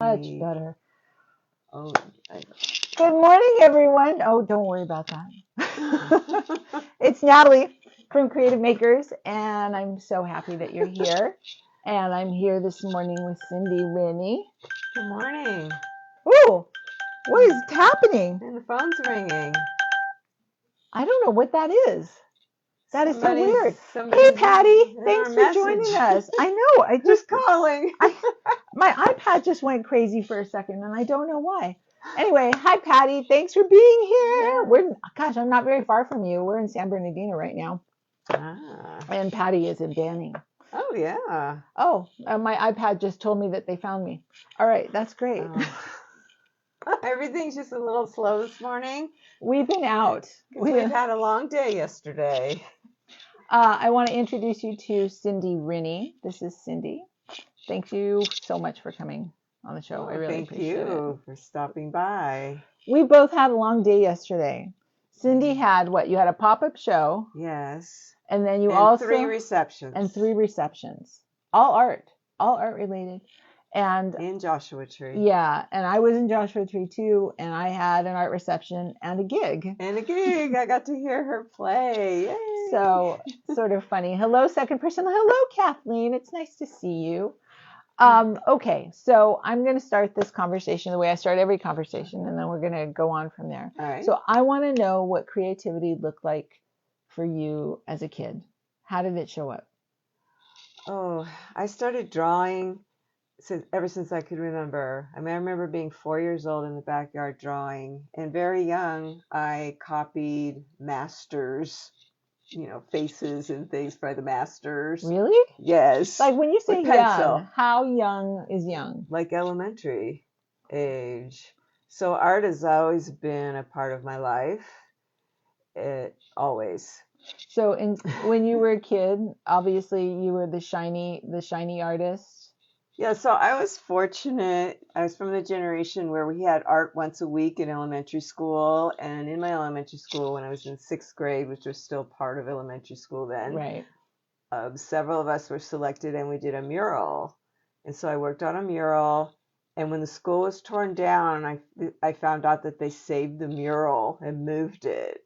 Much better. Oh, Good morning, everyone. Oh, don't worry about that. It's Natalie from Creative Makers, and I'm so happy that you're here. And I'm here this morning with Cindy Rinne. Good morning. Ooh, what is happening? And the phone's ringing. I don't know what that is. That is so weird. Hey, somebody's Patty. leaving Thanks our for joining message. us. I know. I Who's just calling? my iPad just went crazy for a second, and I don't know why. Anyway, hi, Patty. Thanks for being here. Yeah. I'm not very far from you. We're in San Bernardino right now. Ah. And Patty is in Banning. Oh, yeah. Oh, my iPad just told me that they found me. All right, that's great. Everything's just a little slow this morning. We've been out. We've had a long day yesterday. I want to introduce you to Cindy Rinne. This is Cindy. Thank you so much for coming on the show. I really appreciate it. Thank you for stopping by. We both had a long day yesterday. Cindy had what? You had a pop-up show. Yes. And then you also 3 receptions. And 3 receptions. All art related. And in Joshua Tree. Yeah, and I was in Joshua Tree too, and I had an art reception and a gig. I got to hear her play. Yay. So sort of funny. Hello, second person. Hello, Kathleen. It's nice to see you. Okay, so I'm going to start this conversation the way I start every conversation, and then we're going to go on from there. All right. So I want to know what creativity looked like for you as a kid. How did it show up? Oh, I started drawing ever since I could remember. I remember being 4 years old in the backyard drawing, and very young, I copied masters, faces and things by the masters. Really? Yes. Like when you say young, how young is young? Like elementary age. So art has always been a part of my life. Always. So when you were a kid, obviously you were the shiny artist. Yeah, so I was fortunate. I was from the generation where we had art once a week in elementary school. And in my elementary school, when I was in 6th grade, which was still part of elementary school then, right. Several of us were selected and we did a mural. And so I worked on a mural. And when the school was torn down, I found out that they saved the mural and moved it.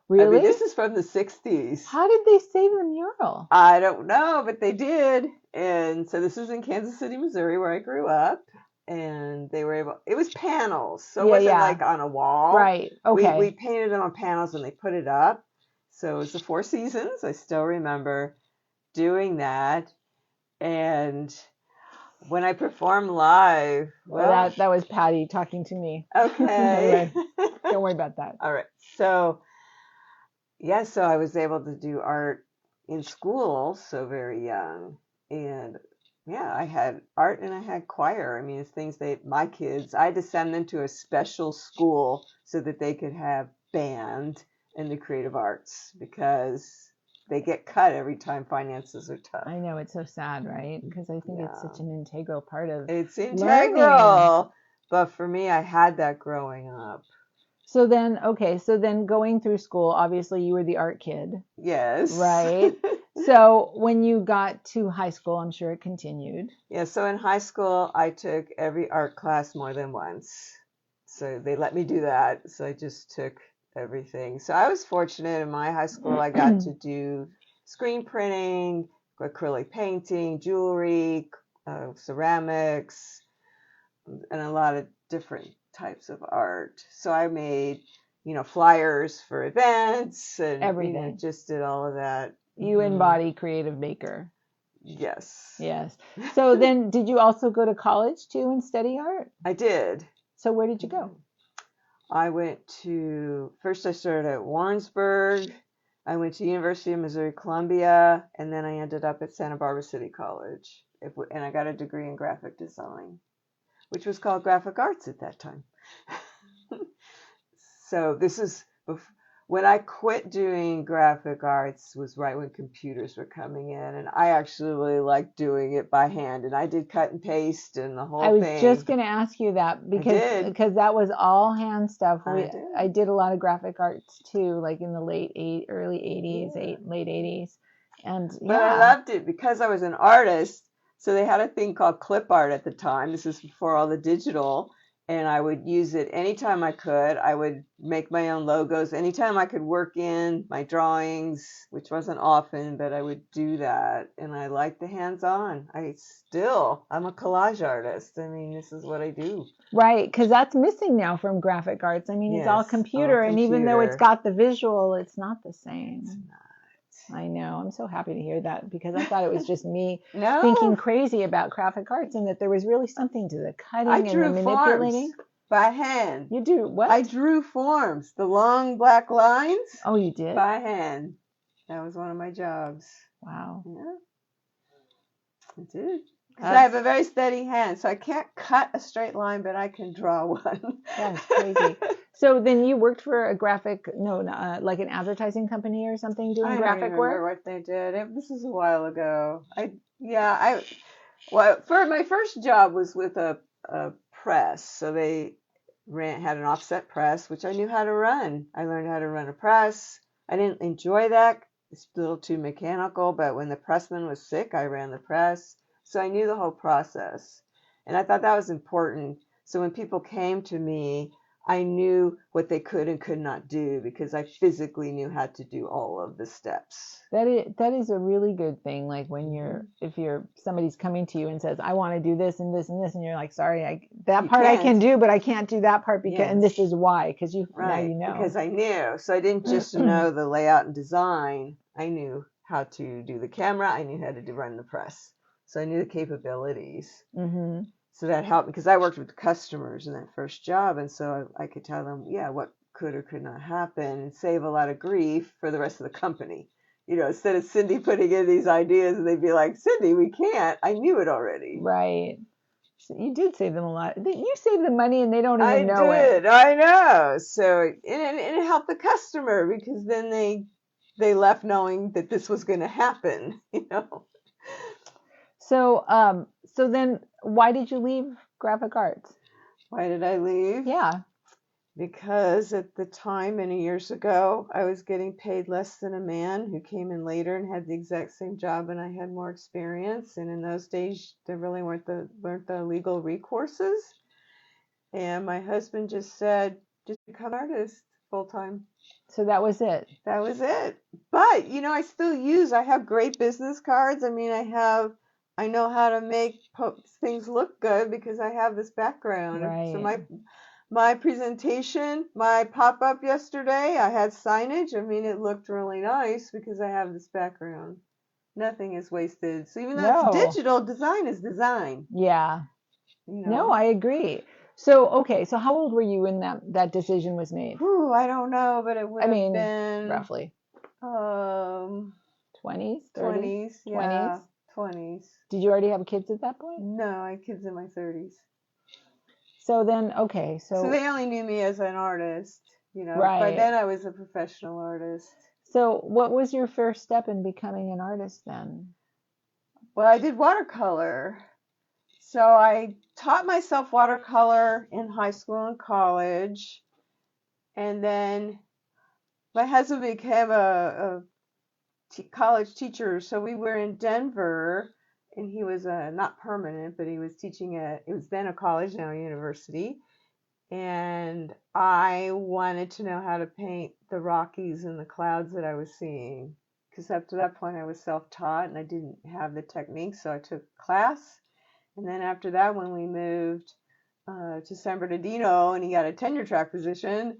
Really? This is from the 60s. How did they save the mural? I don't know, but they did. And so this was in Kansas City, Missouri, where I grew up. And they were able, it was panels. So it wasn't like on a wall. Right. Okay. We painted them on panels and they put it up. So it was the 4 seasons. I still remember doing that. And when I performed live, well, that was Patty talking to me. Okay. Don't worry about that. All right. So so I was able to do art in school so very young. And I had art and I had choir. It's things my kids, I had to send them to a special school so that they could have band and the creative arts because they get cut every time finances are tough. I know, it's so sad, right? Because I think it's such an integral part of It's integral. But for me, I had that growing up. So then going through school, obviously you were the art kid. Yes. Right. So when you got to high school, I'm sure it continued. Yeah. So in high school, I took every art class more than once. So they let me do that. So I just took everything. So I was fortunate in my high school. I got to do screen printing, acrylic painting, jewelry, ceramics, and a lot of different types of art. So I made, flyers for events and everything. Just did all of that. You embody creative maker. Yes. Yes. So then did you also go to college too and study art? I did. So where did you go? I first I started at Warrensburg. I went to University of Missouri Columbia, and then I ended up at Santa Barbara City College. And I got a degree in graphic design, which was called graphic arts at that time. So this is when I quit doing graphic arts was right when computers were coming in, and I actually really liked doing it by hand, and I did cut and paste and the whole thing. I was just going to ask you that because that was all hand stuff. I did a lot of graphic arts too, like in the early 80s, late 80s. But I loved it because I was an artist. So they had a thing called clip art at the time. This is before all the digital. And I would use it anytime I could. I would make my own logos. Anytime I could work in my drawings, which wasn't often, but I would do that. And I like the hands-on. I'm a collage artist. I mean, this is what I do. Right, because that's missing now from graphic arts. I mean, it's all Yes, all computer, and even though it's computer. got the visual, it's not the same. It's not. I know. I'm so happy to hear that because I thought it was just me No, thinking crazy about graphic arts and that there was really something to the cutting I and the drew manipulating. forms by hand. You do what? I drew forms, the long black lines Oh, you did? by hand. That was one of my jobs. Wow. Yeah, I did. Because I have a very steady hand, so I can't cut a straight line, but I can draw one. That's crazy. So then you worked for a like an advertising company or something doing graphic I don't work? remember what they did. This is a while ago. Well, for my first job was with a press. So they had an offset press, which I knew how to run. I learned how to run a press. I didn't enjoy that. It's a little too mechanical, but when the pressman was sick, I ran the press. So I knew the whole process. And I thought that was important. So when people came to me, I knew what they could and could not do because I physically knew how to do all of the steps. That is a really good thing. Like when if somebody's coming to you and says, I want to do this and this and this, and you're like, sorry, that part I can do, but I can't do that part because, and this is why, because now you know. Because I knew. So I didn't just know the layout and design. I knew how to do the camera. I knew how to run the press. So I knew the capabilities. Mm-hmm. So that helped because I worked with customers in that first job. And so I could tell them, what could or could not happen and save a lot of grief for the rest of the company. Instead of Cindy putting in these ideas and they'd be like, Cindy, we can't. I knew it already. Right. So you did save them a lot. You saved them money and they don't even know it. I know. So and it helped the customer because then they left knowing that this was going to happen, So then why did you leave graphic arts? Why did I leave? Yeah. Because at the time, many years ago, I was getting paid less than a man who came in later and had the exact same job, and I had more experience. And in those days, there really weren't the legal recourses. And my husband just said, just become an artist full time. So that was it. That was it. But I have great business cards. I mean, I know how to make things look good because I have this background. Right. So my presentation, my pop-up yesterday, I had signage. I mean, it looked really nice because I have this background. Nothing is wasted. So even though it's digital, design is design. Yeah. No, I agree. So, okay. So how old were you when that decision was made? Ooh, I don't know, but it would have been roughly 20s, 30s, 20s. Yeah, 20s. Did you already have kids at that point? No, I had kids in my 30s. So then, okay. So they only knew me as an artist, Right. By then I was a professional artist. So what was your first step in becoming an artist then? Well, I did watercolor. So I taught myself watercolor in high school and college. And then my husband became a college teacher. So we were in Denver, and he was not permanent, but he was teaching it was then a college, now a university. And I wanted to know how to paint the Rockies and the clouds that I was seeing. Because up to that point I was self-taught and I didn't have the technique, so I took class. And then after that, when we moved to San Bernardino and he got a tenure track position,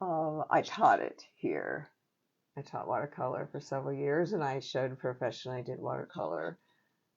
I taught it here. I taught watercolor for several years and I showed professionally I did watercolor.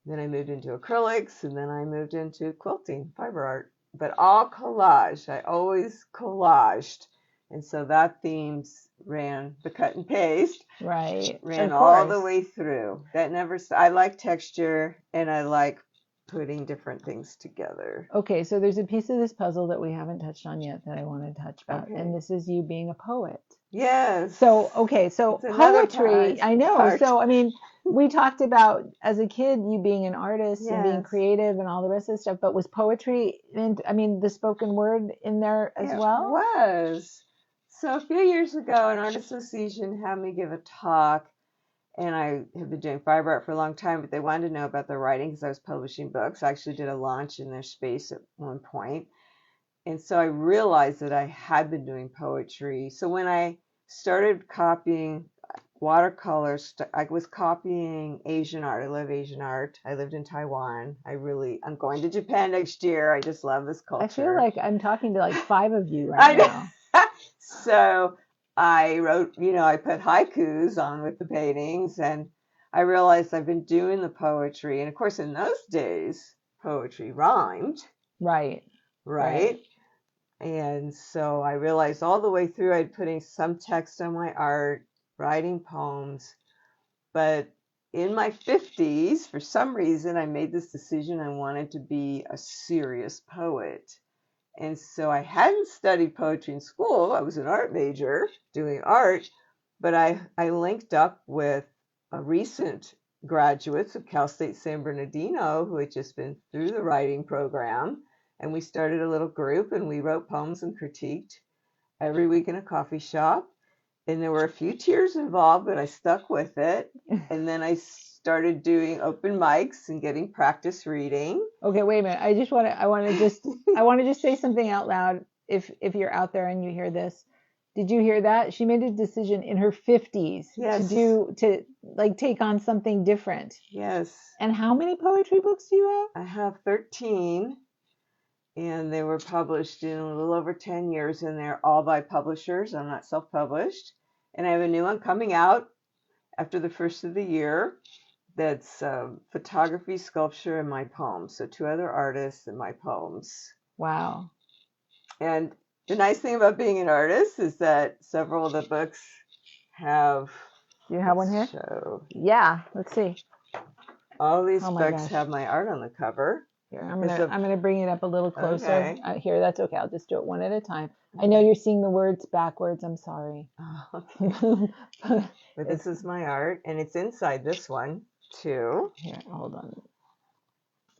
Then I moved into acrylics and then I moved into quilting, fiberart. But all collage. I always collaged. And so that themes ran the cut and paste. Right. Ran all the way through. I like texture and I like putting different things together. Okay, so there's a piece of this puzzle that we haven't touched on yet that I want to touch about. Okay. And this is you being a poet. Yes. So, okay, so poetry, I know. So, I mean, we talked about as a kid you being an artist and being creative and all the rest of the stuff, but was poetry, the spoken word in there as well? It was. So a few years ago, an art association had me give a talk, And I have been doing fiberart for a long time, but they wanted to know about the writing because I was publishing books. I actually did a launch in their space at one point. And so I realized that I had been doing poetry. So when I started copying watercolors, I was copying Asian art. I love Asian art. I lived in Taiwan. I'm going to Japan next year. I just love this culture. I feel like I'm talking to like 5 of you right now. So I wrote, I put haikus on with the paintings, and I realized I've been doing the poetry. And of course, in those days, poetry rhymed. Right. And so I realized all the way through I'd putting some text on my art, writing poems. But in my 50s, for some reason, I made this decision I wanted to be a serious poet. And so I hadn't studied poetry in school. I was an art major doing art, but I linked up with a recent graduates of Cal State San Bernardino who had just been through the writing program. And we started a little group, and we wrote poems and critiqued every week in a coffee shop. And there were a few tears involved, but I stuck with it. And then I started doing open mics and getting practice reading. Okay, wait a minute. I want to just say something out loud. If you're out there and you hear this, did you hear that? She made a decision in her 50s to take on something different. Yes. And how many poetry books do you have? I have 13. And they were published in a little over 10 years, and they're all by publishers. I'm not self-published. And I have a new one coming out after the first of the year that's photography, sculpture, and my poems. So 2 other artists and my poems. Wow. And the nice thing about being an artist is that several of the books have... Do you have one here? Yeah, let's see. All these books have my art on the cover. Here, I'm gonna bring it up a little closer. Okay. Here, that's okay. I'll just do it one at a time. I know you're seeing the words backwards. I'm sorry. Oh, okay. But this is my art, and it's inside this one too. Here, hold on.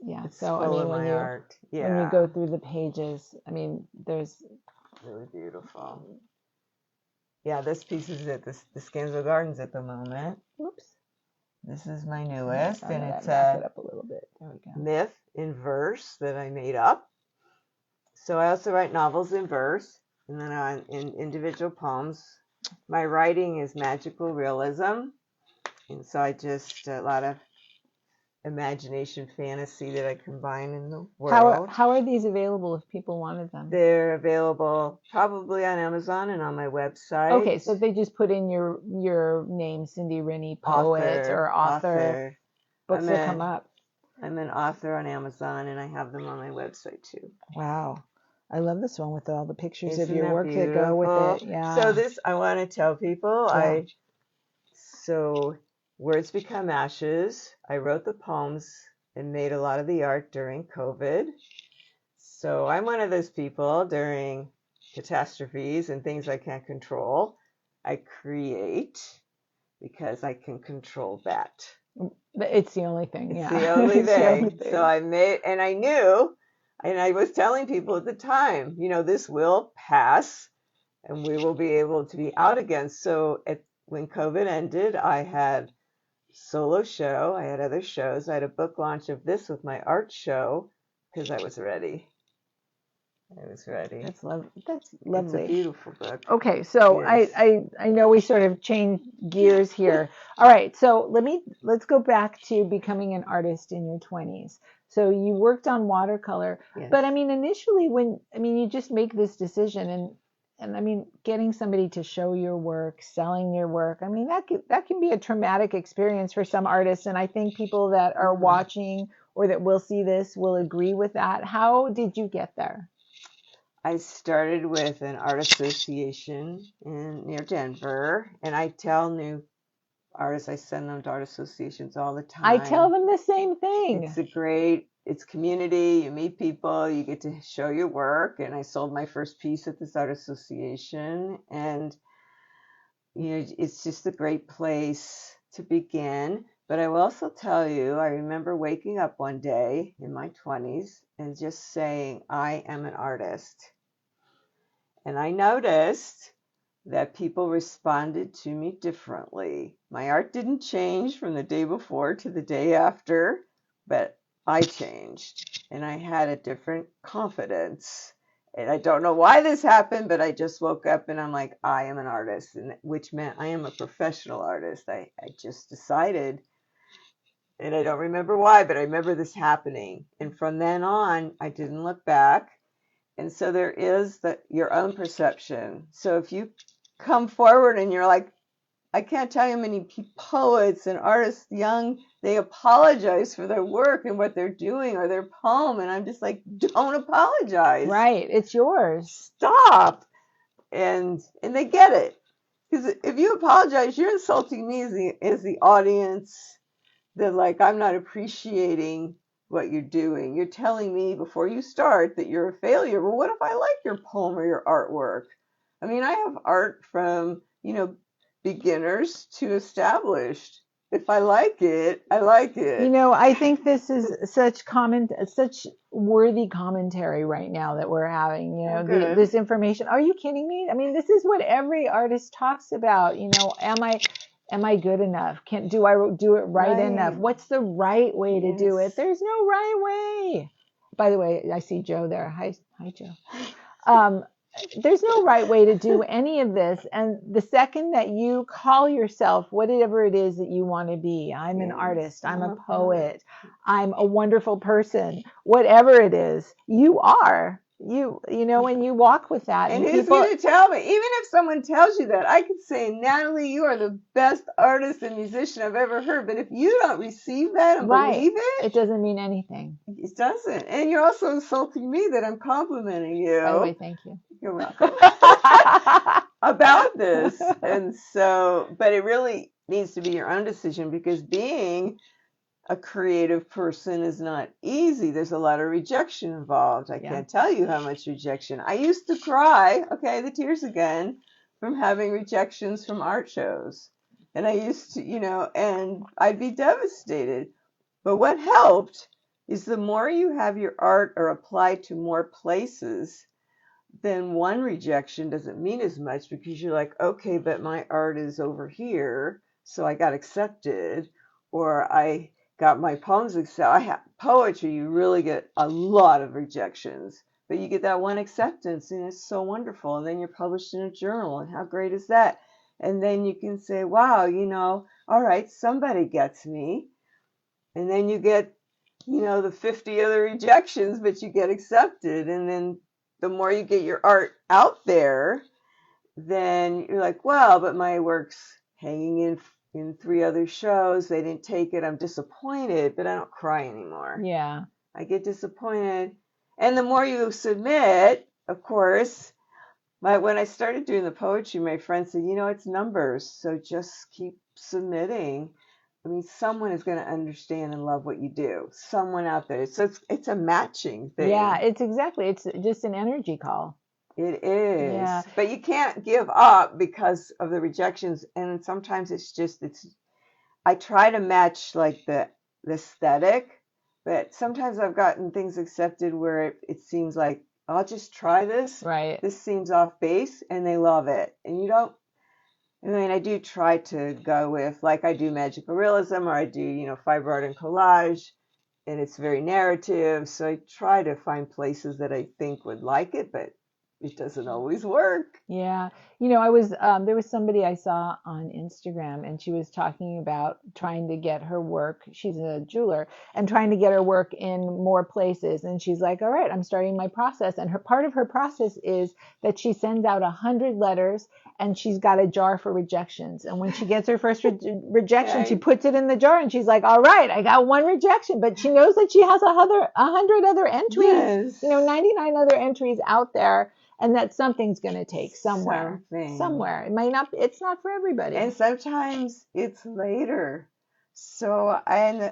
Yeah. It's so full of my art. Yeah. When you go through the pages, there's really beautiful. Yeah, this piece is at the Scansville Gardens at the moment. Oops. This is my newest, and it's it up a little bit. There we go. Myth in verse that I made up. So I also write novels in verse, and then in individual poems. My writing is magical realism, and so I just a lot of imagination, fantasy that I combine in the world. How are these available if people wanted them? They're available probably on Amazon and on my website. Okay, so if they just put in your name, Cindy Rinne, poet or author, books will come up. I'm an author on Amazon, and I have them on my website too. Wow. I love this one with all the pictures Isn't of your work beautiful? that go with it. Yeah. So this, I want to tell people, so Words Become Ashes. I wrote the poems and made a lot of the art during COVID. So I'm one of those people during catastrophes and things I can't control. I create because I can control that. It's the only thing. It's the only thing. So I made, and I knew, and I was telling people at the time, this will pass and we will be able to be out again. So when COVID ended, I had solo show. I had other shows. I had a book launch of this with my art show because I was ready. That's lovely. It's a beautiful book. Okay, so yes. I know we sort of changed gears here. All right, so let's go back to becoming an artist in your 20s. So you worked on watercolor, yes. But initially you just make this decision and getting somebody to show your work, selling your work, that can be a traumatic experience for some artists. And I think people that are watching or that will see this will agree with that. How did you get there? I started with an art association near Denver, and I tell new artists, I send them to art associations all the time. I tell them the same thing. It's community, you meet people, you get to show your work, and I sold my first piece at this art association, and it's just a great place to begin. But I will also tell you, I remember waking up one day in my 20s and just saying, I am an artist. And I noticed that people responded to me differently. My art didn't change from the day before to the day after, but I changed and I had a different confidence. And I don't know why this happened, but I just woke up and I'm like, I am an artist, and which meant I am a professional artist. I just decided, and I don't remember why, but I remember this happening. And from then on, I didn't look back. And so there is your own perception. So if you come forward and you're like, I can't tell you how many poets and artists young, they apologize for their work and what they're doing or their poem. And I'm just like, don't apologize. Right. It's yours. Stop. And they get it. Because if you apologize, you're insulting me as the audience, that like I'm not appreciating what you're doing. You're telling me before you start that you're a failure. Well, what if I like your poem or your artwork? I mean, I have art from, beginners to established. If I like it, I like it. I think this is such worthy commentary right now that we're having, this information. Are you kidding me? I mean, this is what every artist talks about. Am I good enough? Do I do it right enough? What's the right way to do it? There's no right way. By the way, I see Joe there. Hi, Joe. There's no right way to do any of this. And the second that you call yourself whatever it is that you want to be, I'm an artist, I'm a poet, I'm a wonderful person, whatever it is, you are. When you walk with that. And who's going to tell me? Even if someone tells you that, I could say, Natalie, you are the best artist and musician I've ever heard. But if you don't receive that and believe it doesn't mean anything. It doesn't. And you're also insulting me that I'm complimenting you. By the way, thank you. You're welcome. About this. And so, but it really needs to be your own decision, because being a creative person is not easy. There's a lot of rejection involved. I can't tell you how much rejection. I used to cry, the tears again, from having rejections from art shows. And I used to, and I'd be devastated. But what helped is the more you have your art or applied to more places, then one rejection doesn't mean as much, because you're like, okay, but my art is over here, so I got accepted, or I got my poems accepted. Poetry, you really get a lot of rejections, but you get that one acceptance, and it's so wonderful. And then you're published in a journal, and how great is that? And then you can say, wow, all right, somebody gets me. And then you get, the 50 other rejections, but you get accepted. And then the more you get your art out there, then you're like, well, but my work's hanging in 3 other shows. They didn't take it. I'm disappointed, but I don't cry anymore. Yeah. I get disappointed. And the more you submit, of course, when I started doing the poetry, my friend said, it's numbers, so just keep submitting. I mean, someone is going to understand and love what you do. Someone out there. So it's a matching thing. Yeah, it's just an energy call. It is. Yeah. But you can't give up because of the rejections. And sometimes I try to match like the aesthetic, but sometimes I've gotten things accepted where it seems like, I'll just try this. Right. This seems off base, and they love it. And I do try to go with, like I do magical realism, or I do, fiberart and collage, and it's very narrative. So I try to find places that I think would like it, but it doesn't always work. Yeah. there was somebody I saw on Instagram, and she was talking about trying to get her work. She's a jeweler, and trying to get her work in more places. And she's like, all right, I'm starting my process. And part of her process is that she sends out 100 letters, and she's got a jar for rejections. And when she gets her first rejection, she puts it in the jar, and she's like, all right, I got 1 rejection. But she knows that she has 100 other entries, 99 other entries out there. And that something's going to take somewhere. It might not. It's not for everybody. And sometimes it's later. So I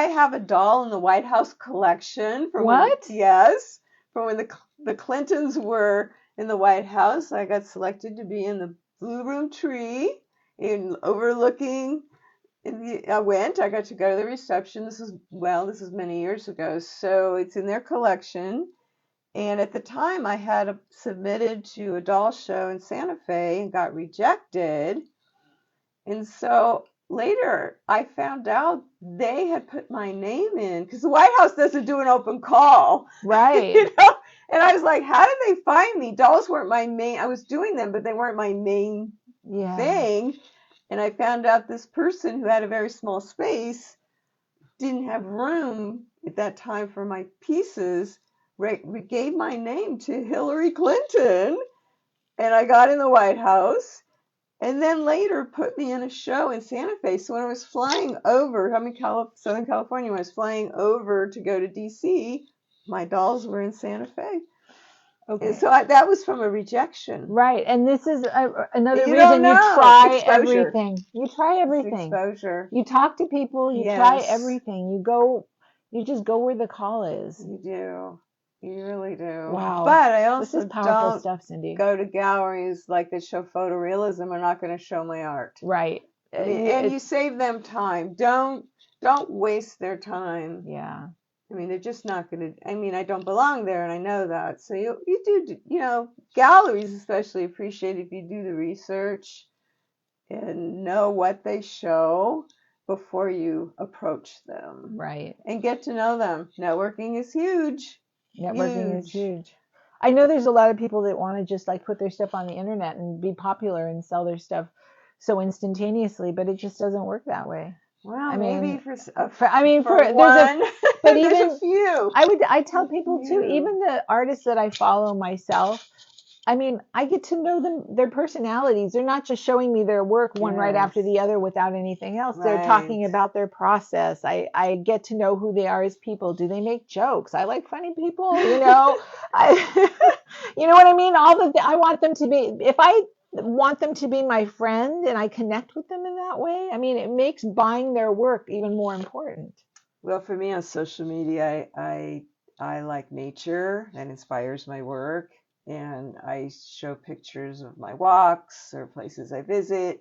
have a doll in the White House collection. From when the Clintons were in the White House. I got selected to be in the Blue Room Tree, overlooking. I got to go to the reception. This is many years ago. So it's in their collection. And at the time, I had submitted to a doll show in Santa Fe and got rejected. And so later, I found out they had put my name in because the White House doesn't do an open call. Right. You know? And I was like, how did they find me? Dolls weren't my main. I was doing them, but they weren't my main thing. And I found out this person who had a very small space didn't have room at that time for my pieces. Gave my name to Hillary Clinton, and I got in the White House. And then later put me in a show in Santa Fe. So when I was flying over, I'm in Southern California, when I was flying over to go to DC, my dolls were in Santa Fe. Okay. And so that was from a rejection. Right. And this is another you reason you try Exposure. everything. You try everything. Exposure. You talk to people. You try everything. You just go where the call is. You do. You really do. Wow. But I also this is powerful stuff, Cindy. Go to galleries like that show photorealism. I'm not going to show my art. Right. And you save them time. Don't waste their time. Yeah. I mean, they're just not going to. I mean, I don't belong there, and I know that. So you do. Galleries especially appreciate if you do the research and know what they show before you approach them. Right. And get to know them. Networking is huge. Networking is huge. I know there's a lot of people that want to just like put their stuff on the internet and be popular and sell their stuff so instantaneously, but it just doesn't work that way. Well, maybe for one, but even there's a few. I tell people too, even the artists that I follow myself, I mean, I get to know them, their personalities. They're not just showing me their work one right after the other without anything else. Right. They're talking about their process. I get to know who they are as people. Do they make jokes? I like funny people, you know. You know what I mean? I want them to be, if I want them to be my friend and I connect with them in that way, I mean, it makes buying their work even more important. Well, for me on social media, I like nature. That inspires my work. And I show pictures of my walks or places I visit.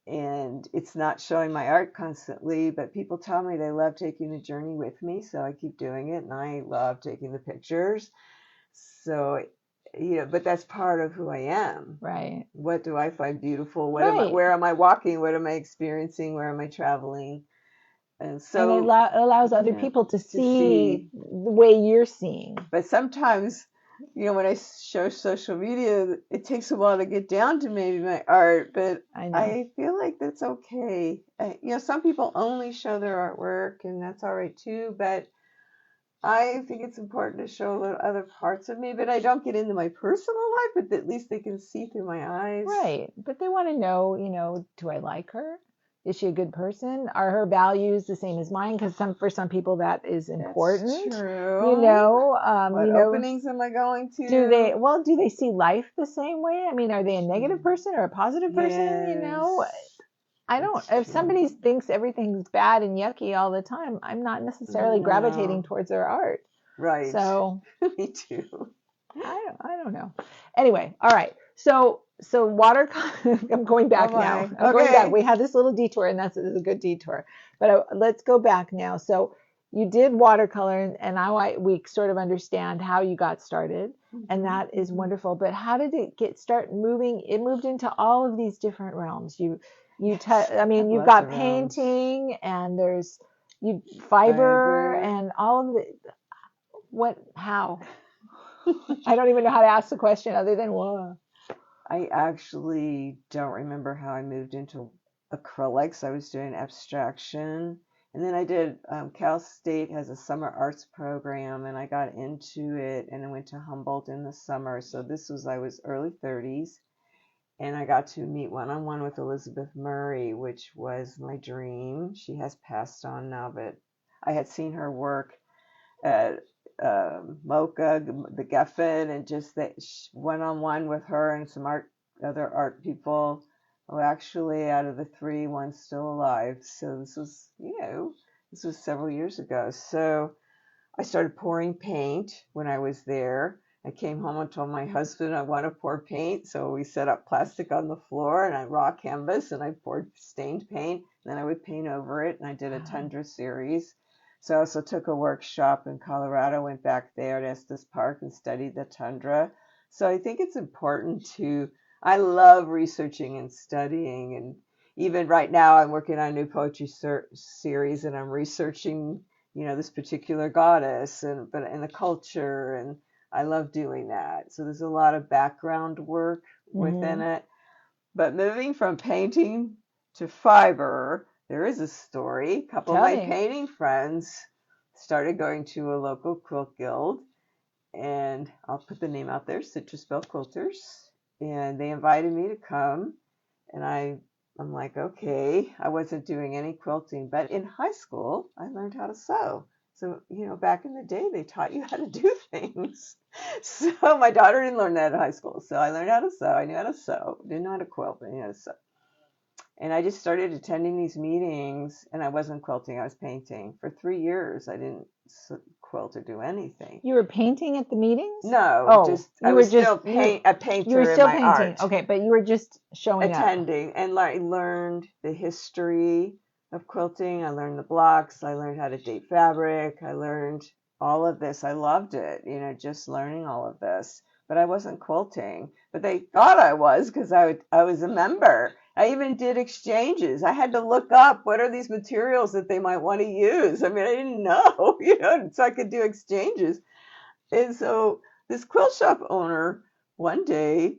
And it's not showing my art constantly, but people tell me they love taking the journey with me. So I keep doing it, and I love taking the pictures. So, but that's part of who I am. Right. What do I find beautiful? Where am I walking? What am I experiencing? Where am I traveling? And so it allows other people to see the way you're seeing. But sometimes, when I show social media, it takes a while to get down to maybe my art, but I feel like that's okay. Some people only show their artwork, and that's all right too, but I think it's important to show other parts of me, but I don't get into my personal life, but at least they can see through my eyes. Right. But they want to know, do I like her? Is she a good person? Are her values the same as mine? Because for some people that is important. That's true. What openings am I going to? Do they see life the same way? I mean, are they a negative person or a positive person? I don't. If somebody thinks everything's bad and yucky all the time, I'm not necessarily gravitating towards their art. Right. So me too. I don't know. Anyway, all right. So watercolor. I'm going back now. I'm going back. We had this little detour, and this is a good detour. But let's go back now. So you did watercolor, and we sort of understand how you got started, and that is wonderful. But how did it start moving? It moved into all of these different realms. You've got painting, and there's fiber, and all of the how. I don't even know how to ask the question other than what. I actually don't remember how I moved into acrylics. I was doing abstraction. And then I did, Cal State has a summer arts program, and I got into it, and I went to Humboldt in the summer. So I was early 30s, and I got to meet one-on-one with Elizabeth Murray, which was my dream. She has passed on now, but I had seen her work at Mocha, the Geffen, and just that one-on-one with her and some other art people. Oh, actually, out of the three, one's still alive. So this was several years ago. So I started pouring paint when I was there. I came home and told my husband I want to pour paint. So we set up plastic on the floor and I raw canvas and I poured stained paint. Then I would paint over it, and I did a tundra series. So I also took a workshop in Colorado, went back there to Estes Park and studied the tundra. So I think it's important I love researching and studying. And even right now, I'm working on a new poetry series, and I'm researching, this particular goddess and the culture. And I love doing that. So there's a lot of background work within it. But moving from painting to fiber, there is a story. A couple of my painting friends started going to a local quilt guild, and I'll put the name out there, Citrus Bell Quilters, and they invited me to come, and I'm like, okay. I wasn't doing any quilting, but in high school, I learned how to sew. So, back in the day, they taught you how to do things. So my daughter didn't learn that in high school. So I learned how to sew. I knew how to sew. Didn't know how to quilt, but I knew how to sew. And I just started attending these meetings, and I wasn't quilting. I was painting. For 3 years, I didn't quilt or do anything. You were painting at the meetings? No, I was still a painter. You were still in my painting. Art. Okay, but you were just showing attending up. And I learned the history of quilting. I learned the blocks. I learned how to date fabric. I learned all of this. I loved it, just learning all of this. But I wasn't quilting. But they thought I was, because I was a member. I even did exchanges. I had to look up what are these materials that they might want to use. I mean, I didn't know, so I could do exchanges. And so this quilt shop owner, one day,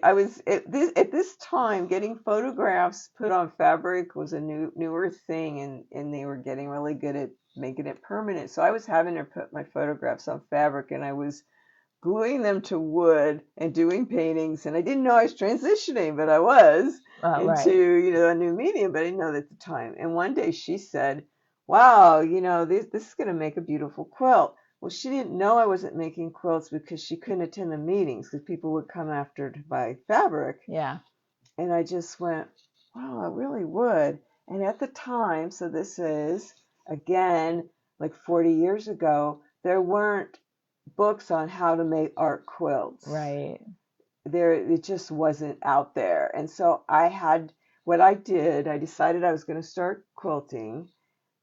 I was at this time getting photographs put on fabric was a newer thing, and they were getting really good at making it permanent. So I was having to put my photographs on fabric, and I was gluing them to wood and doing paintings, and I didn't know I was transitioning, but I was into a new medium, but I didn't know that at the time. And one day she said, wow, this is going to make a beautiful quilt. Well, she didn't know I wasn't making quilts because she couldn't attend the meetings because people would come after to buy fabric. Yeah. And I just went, wow, I really would. And at the time, so this is, again, like 40 years ago, there weren't books on how to make art quilts. Right. It just wasn't out there. And so I decided I was going to start quilting.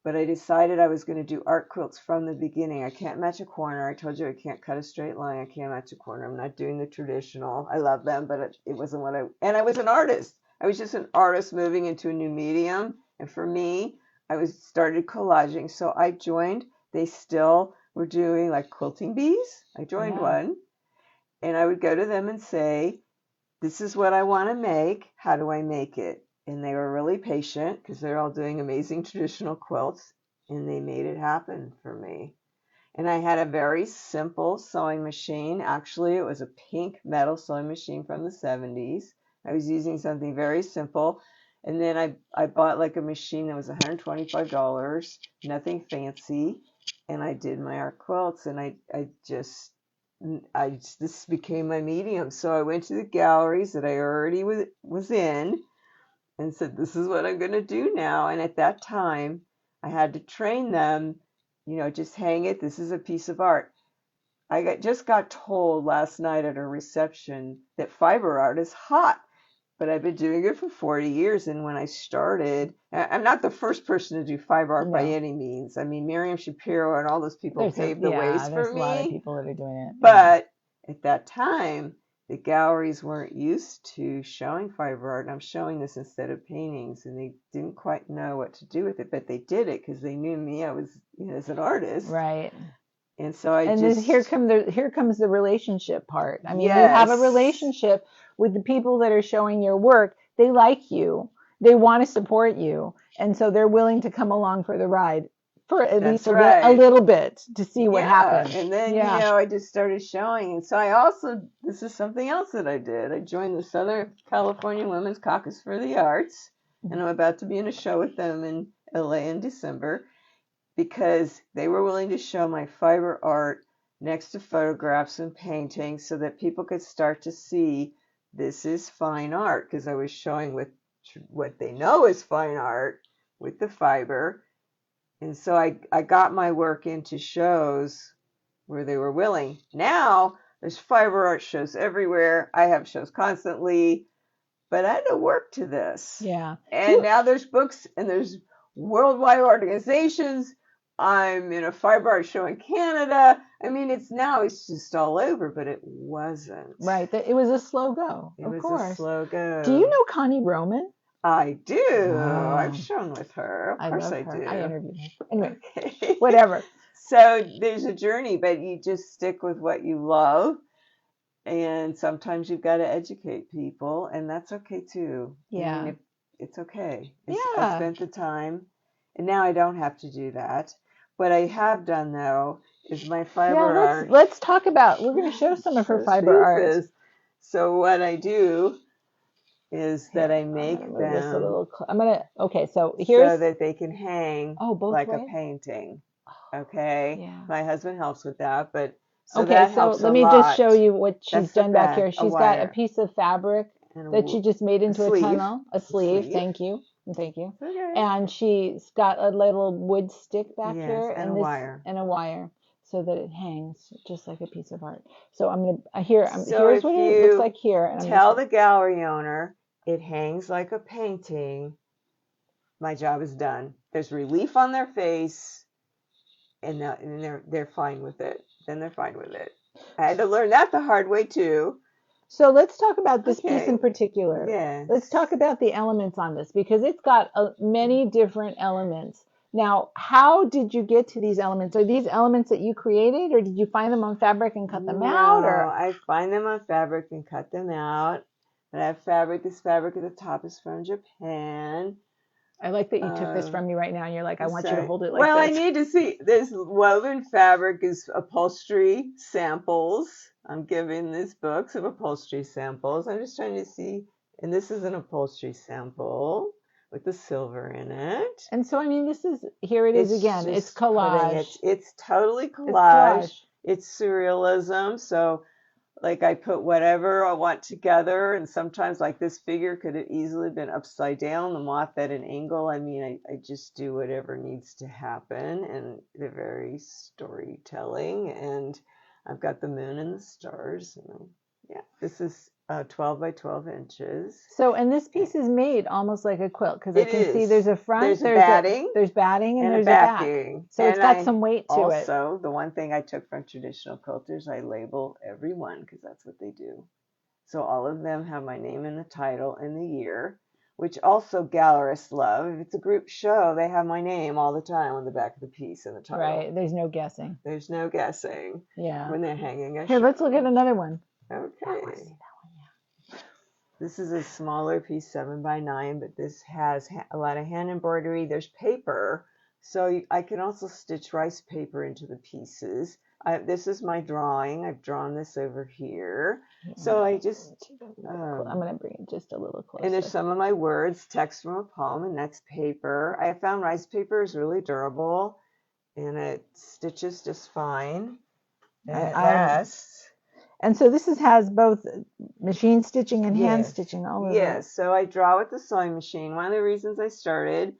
But I decided I was going to do art quilts from the beginning. I can't match a corner. I told you I can't cut a straight line. I can't match a corner. I'm not doing the traditional. I love them, but it wasn't and I was an artist. I was just an artist moving into a new medium. And for me, started collaging. So I joined. They still were doing like quilting bees. I joined one, and I would go to them and say, this is what I want to make. How do I make it? And they were really patient because they're all doing amazing traditional quilts, and they made it happen for me. And I had a very simple sewing machine. Actually, it was a pink metal sewing machine from the 70s. I was using something very simple. And then I bought like a machine that was $125, nothing fancy. And I did my art quilts, and this became my medium. So I went to the galleries that I already was in and said, this is what I'm going to do now. And at that time, I had to train them, just hang it. This is a piece of art. I just got told last night at a reception that fiberart is hot, but I've been doing it for 40 years. And when I started, I'm not the first person to do fiberart by any means. I mean, Miriam Shapiro and all those people paved the ways for me. There's a lot of people that are doing it. But at that time, the galleries weren't used to showing fiberart. And I'm showing this instead of paintings, and they didn't quite know what to do with it, but they did it because they knew me. I was, as an artist. Right. And so here comes the relationship part. I mean, you have a relationship with the people that are showing your work. They like you. They want to support you. And so they're willing to come along for the ride for at least a little bit to see what happens. And then, I just started showing. And so this is something else that I did. I joined the Southern California Women's Caucus for the Arts. And I'm about to be in a show with them in LA in December, because they were willing to show my fiber art next to photographs and paintings so that people could start to see this is fine art, because I was showing with what they know is fine art with the fiber. And so I got my work into shows where they were willing. Now there's fiber art shows everywhere. I have shows constantly, but I had to work to this. Yeah. And now there's books, and there's worldwide organizations I'm in a fiberart show in Canada. I mean, it's just all over, but it wasn't. Right. It was a slow go. It Of was course. a slow go. Do you know Connie Roman? I do. Oh, I've shown with her. Of course love I her. do. I interviewed her. Anyway, Okay. whatever. So there's a journey, but you just stick with what you love. And sometimes you've got to educate people, and that's okay too. Yeah. I mean, it's okay. Yeah. I spent the time, and now I don't have to do that. What I have done though is my fiber art. Let's talk about. We're going to show some of her fiber art. So what I do is that I make them. Okay, so here's so that they can hang both like ways? a painting. Okay. Yeah. My husband helps with that, but so Okay, that so helps let a me lot. just show you what she's That's the done back back, here. a She's got a wire. piece of fabric And that she just made into a sleeve. tunnel, a sleeve. sleeve. Thank you. Thank you. Okay. And she's got a little wood stick back Yes, here and a wire. and a wire so that it hangs just like a piece of art. So I'm gonna here's what it looks like here. And tell the gallery owner it hangs like a painting, my job is done. There's relief on their face, and they're fine with it. Then they're fine with it. I had to learn that the hard way too. So let's talk about this piece in particular. Yes. Let's talk about the elements on this because it's got many different elements. Now, how did you get to these elements? Are these elements that you created, or did you find them on fabric and cut them out? Or I find them on fabric and cut them out. But I have fabric. This fabric at the top is from Japan. I like that you took this from me right now, and you're like, I want you to hold it like this. Well, this. I need to see. This woven fabric is upholstery samples. I'm giving these books of upholstery samples. I'm just trying to see. And this is an upholstery sample with the silver in it. And so, I mean, here it is again. It's collage. It's totally collage. It's surrealism. So, like, I put whatever I want together, and sometimes, like, this figure could have easily been upside down, the moth at an angle. I mean, I just do whatever needs to happen, and they're very storytelling. And I've got the moon and the stars. And this is 12 by 12 inches. So, and this piece is made almost like a quilt because I can see there's a front, there's batting, and there's a backing. back. So it's got some weight to it. Also, the one thing I took from traditional quilters, I label every one because that's what they do. So all of them have my name in the title and the year, which also gallerists love. If it's a group show, they have my name all the time on the back of the piece and the title. Right. There's no guessing. There's no guessing. Yeah. When they're hanging a Here, show. let's look at another one. Okay. This is a smaller piece, 7 by 9, but this has a lot of hand embroidery. There's paper, so I can also stitch rice paper into the pieces. This is my drawing. I've drawn this over here. So I just... I'm going to bring it just a little closer. And there's some of my words, text from a poem, and that's paper. I found rice paper is really durable, and it stitches just fine. And it lasts. And so this has both machine stitching and hand stitching all over. Yes, so I draw with the sewing machine. One of the reasons I started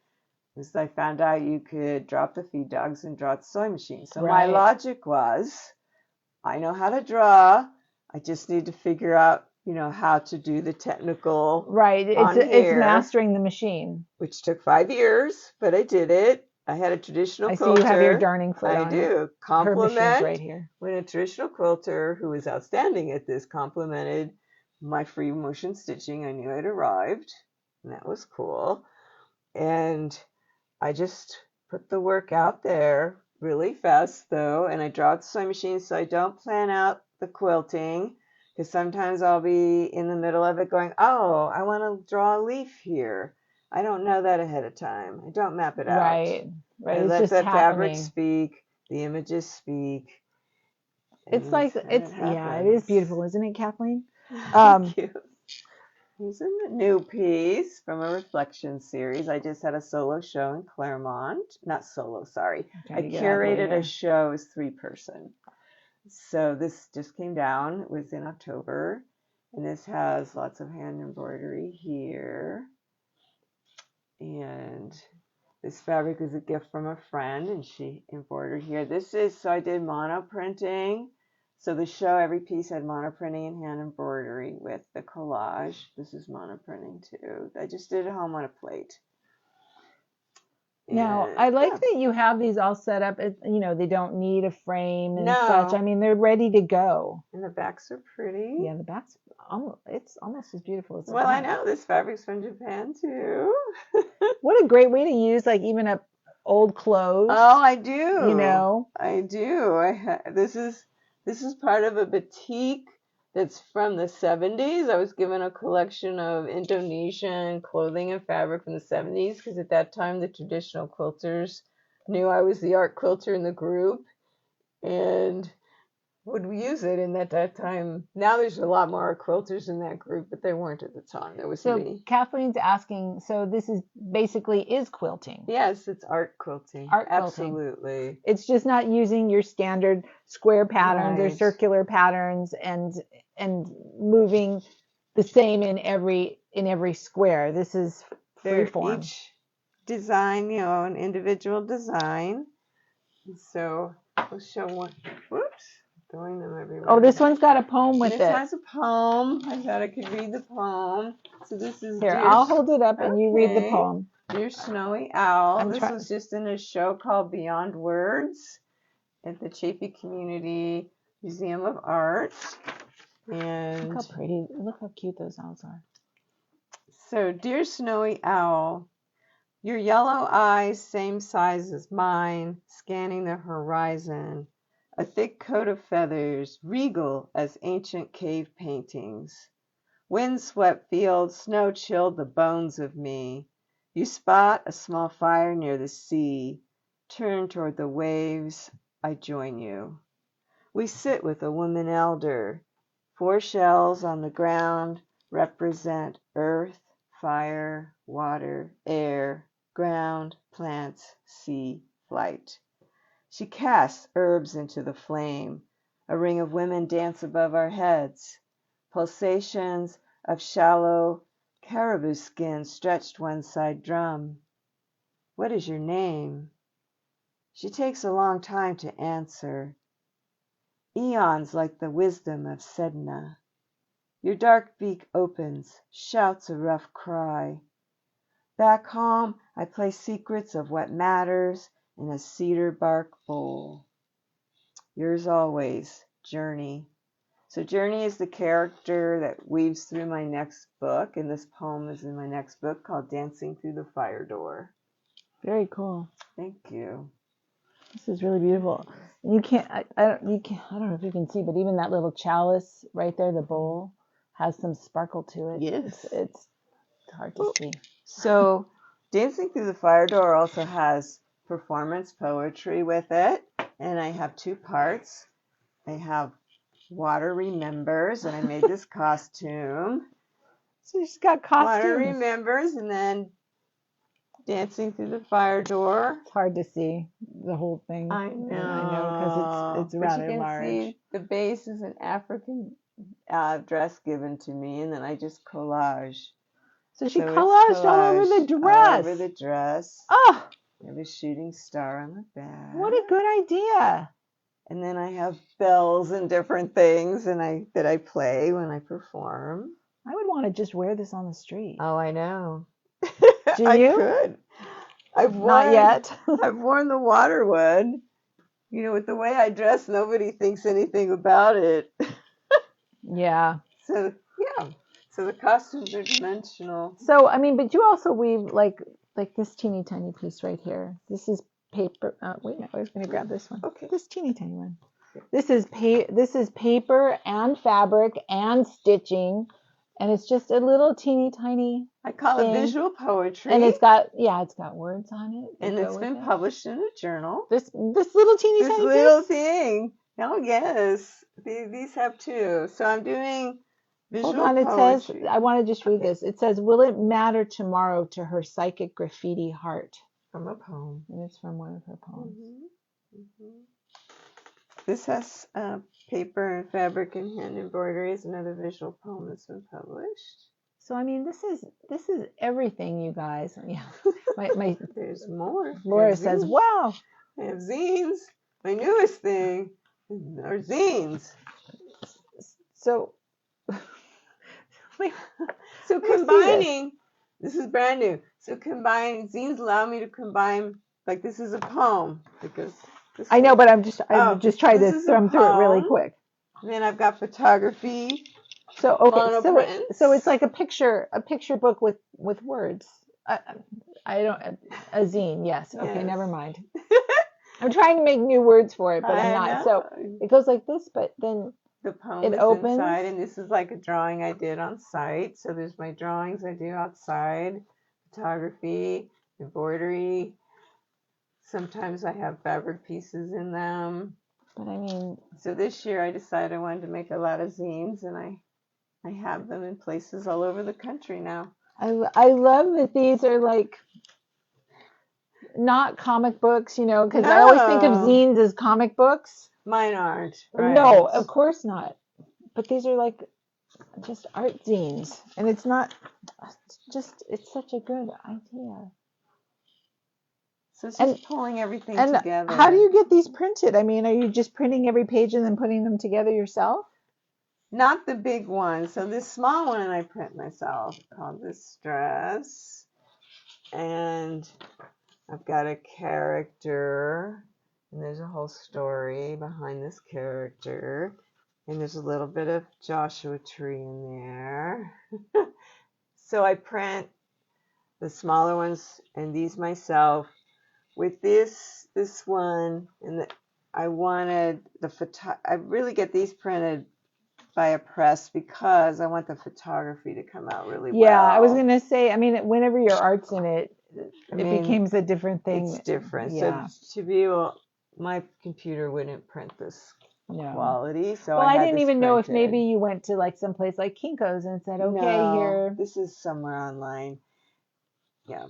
is I found out you could drop the feed dogs and draw at the sewing machine. So my logic was, I know how to draw. I just need to figure out, how to do the technical. Right, it's mastering the machine. Which took 5 years, but I did it. I had a traditional quilter. I see you have your darning foot on. I do. Her machine's right here. When a traditional quilter who was outstanding at this complimented my free motion stitching, I knew I'd arrived, and that was cool. And I just put the work out there really fast, though, and I draw at the sewing machine, so I don't plan out the quilting, because sometimes I'll be in the middle of it going, oh, I want to draw a leaf here. I don't know that ahead of time. I don't map it out. Right. I let the fabric speak, the images speak. It's like, it is beautiful, isn't it, Kathleen? Thank you. Here's a new piece from a reflection series. I just had a solo show in Claremont. Not solo, sorry. I curated a show as 3-person. So this just came down. It was in October. And this has lots of hand embroidery here. And this fabric was a gift from a friend, and she embroidered here. So I did mono printing. So the show, every piece had mono printing and hand embroidery with the collage. This is mono printing too. I just did it home on a plate. Now, And I like yeah. that you have these all set up. You know, they don't need a frame and such. No. I mean, they're ready to go. And the backs are pretty. Yeah, the back's it's almost as beautiful as the Well, I front. know this fabric's from Japan too. What a great way to use like even a old clothes. Oh, I do. You know. I do. This is part of a batik that's from the 70s. I was given a collection of Indonesian clothing and fabric from the 70s because at that time the traditional quilters knew I was the art quilter in the group and would use it. And at that time, now there's a lot more quilters in that group, but they weren't at the time. There was So me. Kathleen's asking, so this is basically is quilting. Yes, it's art quilting. Art quilting. Absolutely. It's just not using your standard square patterns or Right. circular patterns and moving the same in every square. This is freeform. Each design, an individual design. So I'll show one. Whoops, throwing them everywhere. Oh, this one's got a poem with this it. has a poem. I thought I could read the poem. So this is Here, I'll hold it up and you read the Okay. poem. Dear Snowy Owl. This was just in a show called Beyond Words at the Chapey Community Museum of Art. And look how pretty, look how cute those owls are. So, dear Snowy Owl, your yellow eyes, same size as mine, scanning the horizon, a thick coat of feathers, regal as ancient cave paintings. Wind-swept fields, snow chilled the bones of me. You spot a small fire near the sea. Turn toward the waves, I join you. We sit with a woman elder. 4 shells on the ground represent earth, fire, water, air, ground, plants, sea, flight. She casts herbs into the flame. A ring of women dance above our heads. Pulsations of shallow caribou skin stretched one side drum. What is your name? She takes a long time to answer. Eons like the wisdom of Sedna. Your dark beak opens, shouts a rough cry. Back home, I play secrets of what matters in a cedar bark bowl. Yours always, Journey. So Journey is the character that weaves through my next book, and this poem is in my next book called Dancing Through the Fire Door. Very cool. Thank you. This is really beautiful. You can't, I don't know if you can see, but even that little chalice right there, the bowl, has some sparkle to it. Yes. It's hard to see. So Dancing Through the Fire Door also has performance poetry with it, and I have 2 parts. I have Water Remembers, and I made this costume. So she's got costumes. Water Remembers, and then Dancing Through the Fire Door. It's hard to see the whole thing. I know, because it's rather but you can large. see the base is an African dress given to me, and then I just collage. So she collaged all over the dress. All over the dress. Oh, I have a shooting star on the back. what a good idea! And then I have bells and different things, and that I play when I perform. I would want to just wear this on the street. Oh, I know. Do I you? could. Not yet. I've worn the waterwood. With the way I dress, nobody thinks anything about it. Yeah. So, yeah. So the costumes are dimensional. So, I mean, but you also weave like this teeny tiny piece right here. This is paper. Wait a minute, I was going to grab this one. Okay. This teeny tiny one. This is paper and fabric and stitching, and it's just a little teeny tiny. I call it visual poetry. And it's got words on it. And it's been published in a journal. This little teeny tiny little thing. Oh yes, these have 2. So I'm doing visual Hold on, poetry. it says, I want to just read this. It says, will it matter tomorrow to her psychic graffiti heart? From a poem. And it's from one of her poems. This has paper and fabric and hand embroidery. Is another visual poem that's been published. So I mean, this is everything, you guys. Yeah, my There's more. Laura says, wow. I have zines. My newest thing are zines. So combining This is brand new. So zines allow me to combine, like this is a poem. Because I know, but I'm just trying this to is a thumb through it really poem. quick. And then I've got photography. So okay, monoprints. so it's like a picture book with words. I don't a zine. Yes. Okay, never mind. I'm trying to make new words for it, but I'm not. Know. So it goes like this, but then the poem it is opens inside, and this is like a drawing I did on site. So there's my drawings I do outside, photography, embroidery. Sometimes I have fabric pieces in them. But I mean, so this year I decided I wanted to make a lot of zines, and I have them in places all over the country now. I love that these are like not comic books, you know, because I always think of zines as comic books. Mine aren't. Right. No, of course not. But these are like just art zines, and it's not just. It's such a good idea. So it's just pulling everything and together. How do you get these printed? I mean, are you just printing every page and then putting them together yourself? Not the big one. So this small one I print myself, called Distress. And I've got a character, and there's a whole story behind this character. And there's a little bit of Joshua Tree in there. So I print the smaller ones and these myself. With this one, and I wanted I really get these printed by a press because I want the photography to come out really well. Yeah, I was gonna say. I mean, whenever your art's in it, becomes a different thing. It's different. Yeah. So to be able, my computer wouldn't print this quality. So well, I didn't even know if maybe you went to like someplace like Kinko's and said, okay, here. This is somewhere online. Yeah,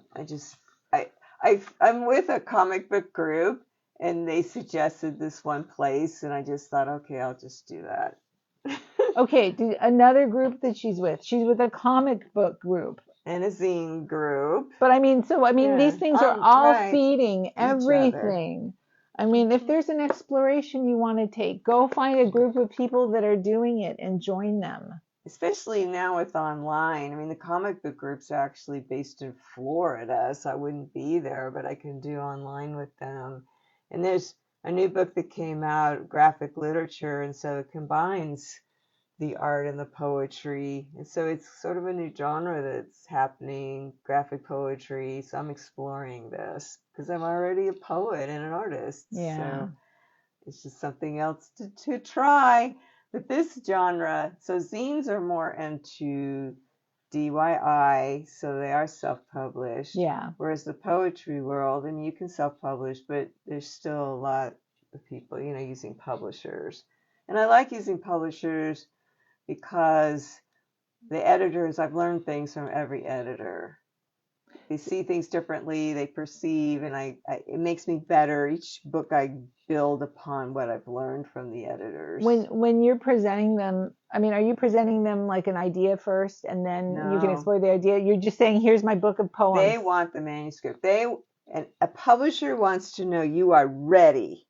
I'm with a comic book group, and they suggested this one place, and I just thought, okay, I'll just do that. Okay, another group that she's with a comic book group and a zine group. But I mean, these things are all feeding everything. I mean, if there's an exploration you want to take, go find a group of people that are doing it and join them. Especially now with online. I mean, the comic book group's are actually based in Florida, so I wouldn't be there, but I can do online with them. And there's a new book that came out, graphic literature, and so it combines the art and the poetry. And so it's sort of a new genre that's happening, graphic poetry. So I'm exploring this because I'm already a poet and an artist. Yeah. So it's just something else to try. But this genre, so zines are more into DIY, so they are self-published. Yeah. Whereas the poetry world, I mean, you can self-publish, but there's still a lot of people, using publishers. And I like using publishers because the editors, I've learned things from every editor. They see things differently, they perceive, and it makes me better. Each book I build upon what I've learned from the editors. When you're presenting them, I mean, are you presenting them like an idea first and then you can explore the idea? You're just saying, here's my book of poems. They want the manuscript. And a publisher wants to know you are ready.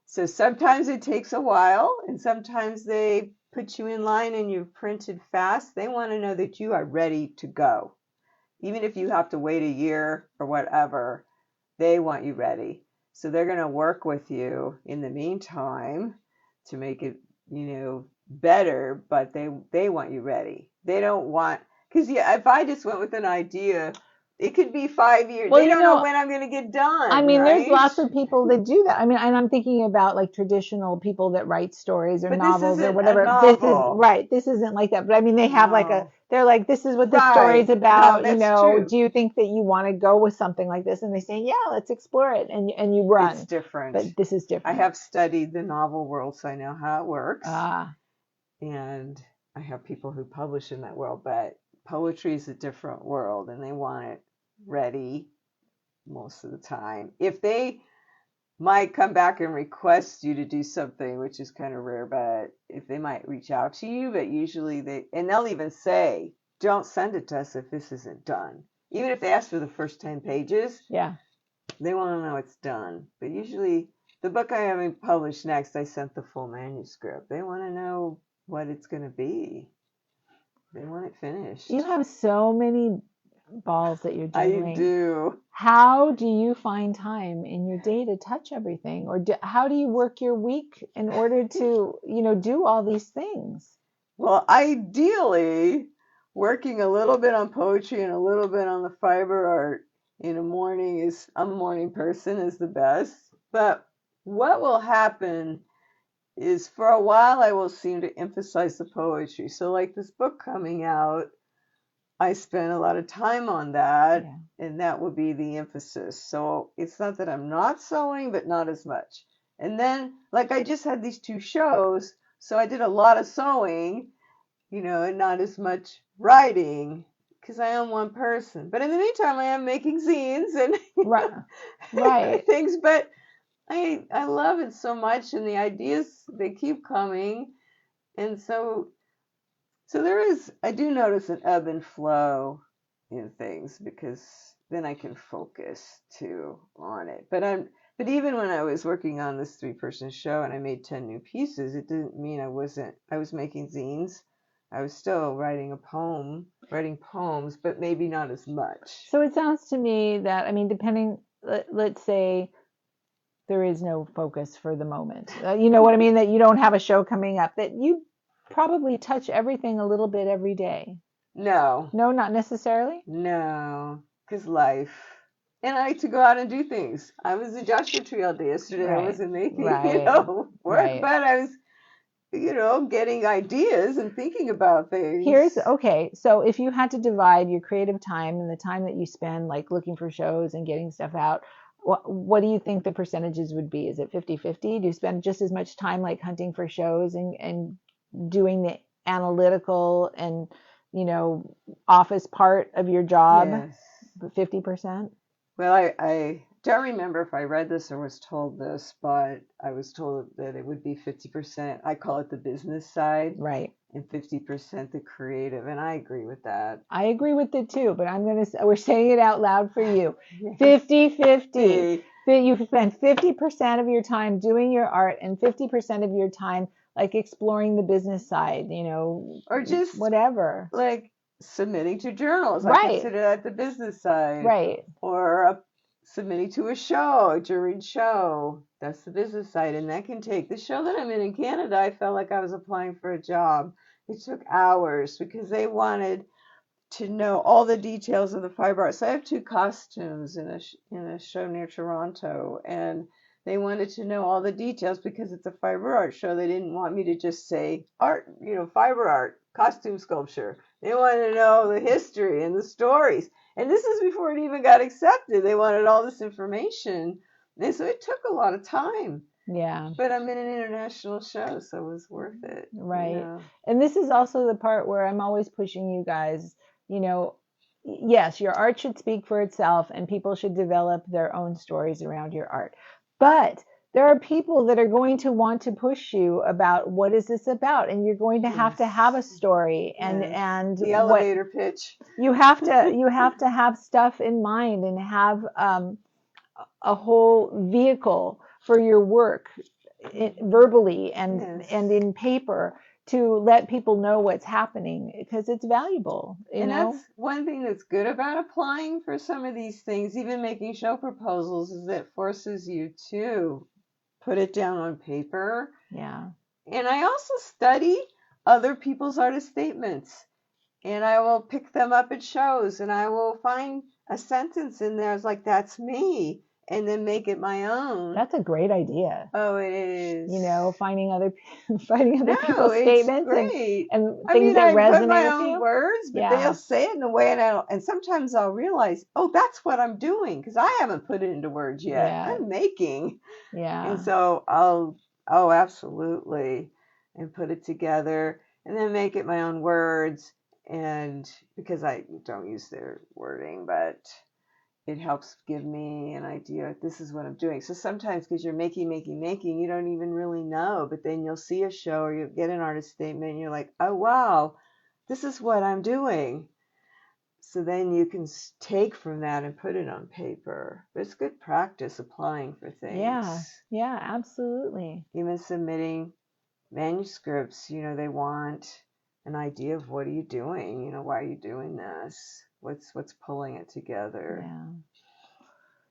So sometimes it takes a while, and sometimes they put you in line and you've printed fast. They want to know that you are ready to go. Even if you have to wait a year or whatever, they want you ready. So they're going to work with you in the meantime to make it, better, but they want you ready. They don't want, because if I just went with an idea, it could be 5 years. Well, they don't know when I'm going to get done. I mean, there's lots of people that do that. I mean, and I'm thinking about like traditional people that write stories or novels or whatever. This isn't like that. But I mean, they have they're like, this is what the story's about. True. Do you think that you want to go with something like this? And they say, yeah, let's explore it. And you run. It's different. But this is different. I have studied the novel world, so I know how it works. Ah. And I have people who publish in that world, but poetry is a different world, and they want it ready most of the time. If they might come back and request you to do something, which is kind of rare, but if they might reach out to you, but usually they'll even say, don't send it to us if this isn't done. Even if they ask for the first 10 pages, they want to know it's done. But usually the book I haven't published next, I sent the full manuscript. They want to know what it's going to be. They want it finished. You have so many balls that you're I doodling. do. How do you find time in your day to touch everything? Or how do you work your week in order to, do all these things? Well, ideally, working a little bit on poetry and a little bit on the fiber art in the morning is, I'm a morning person, is the best. But what will happen is for a while I will seem to emphasize the poetry. So, like this book coming out, I spent a lot of time on that, Yeah. and that will be the emphasis. So, it's not that I'm not sewing, but not as much. And then, like, I just had these 2 shows, so I did a lot of sewing, and not as much writing because I am one person. But in the meantime, I am making zines and Right. Right. things. But I love it so much, and the ideas, they keep coming, and so there is. I do notice an ebb and flow in things because then I can focus too on it. But even when I was working on this 3-person show and I made 10 new pieces, it didn't mean I was making zines. I was still writing poems, but maybe not as much. So it sounds to me that, depending, let's say there is no focus for the moment. You know what I mean? That you don't have a show coming up, that you probably touch everything a little bit every day. No, No, not necessarily. no, because life. And I like to go out and do things. I was in Joshua Tree all day yesterday. I Right. wasn't making, Right. work, Right. but I was getting ideas and thinking about things. Okay. So if you had to divide your creative time and the time that you spend like looking for shows and getting stuff out, what do you think the percentages would be? Is it 50-50? Do you spend just as much time like hunting for shows and doing the analytical and, office part of your job, Yes. 50%? Well, I don't remember if I read this or was told this, but I was told that it would be 50%. I call it the business side Right. and 50% the creative. And I agree with that. I agree with it too, but we're saying it out loud for you. Yes. 50-50. You spend 50% of your time doing your art and 50% of your time like exploring the business side, Or just whatever. like submitting to journals. I Right. consider that the business side. Right. Or submitting to a show, a juried show. That's the business side. And that can take, the show that I'm in Canada, I felt like I was applying for a job. It took hours because they wanted to know all the details of the fiber art. So I have 2 costumes in a show near Toronto, and they wanted to know all the details because it's a fiber art show. They didn't want me to just say art, fiber art, costume sculpture. They wanted to know the history and the stories. And this is before it even got accepted. They wanted all this information. And so it took a lot of time. Yeah. But I'm in an international show, so it was worth it. Right. And this is also the part where I'm always pushing you guys, yes, your art should speak for itself and people should develop their own stories around your art. But there are people that are going to want to push you about what is this about, and you're going to have a story and the elevator pitch. You have to have stuff in mind and have a whole vehicle for your work verbally and in paper to let people know what's happening because it's valuable, and that's one thing that's good about applying for some of these things, even making show proposals, is that it forces you to put it down on paper. Yeah. And I also study other people's artist statements, and I will pick them up at shows, and I will find a sentence in there. It's like, that's me, and then make it my own. That's a great idea. Oh, it is. Finding other people's statements and things that resonate I put my with own you. words, but they'll say it in a way, and sometimes I'll realize, oh, that's what I'm doing because I haven't put it into words yet. Yeah. I'm making. Yeah. And so oh, absolutely, and put it together, and then make it my own words, and because I don't use their wording, but it helps give me an idea. This is what I'm doing. So sometimes because you're making, you don't even really know. But then you'll see a show or you get an artist statement and you're like, oh, wow, this is what I'm doing. So then you can take from that and put it on paper. But it's good practice applying for things. Yeah, absolutely. Even submitting manuscripts, they want an idea of what are you doing? Why are you doing this? what's pulling it together. Yeah.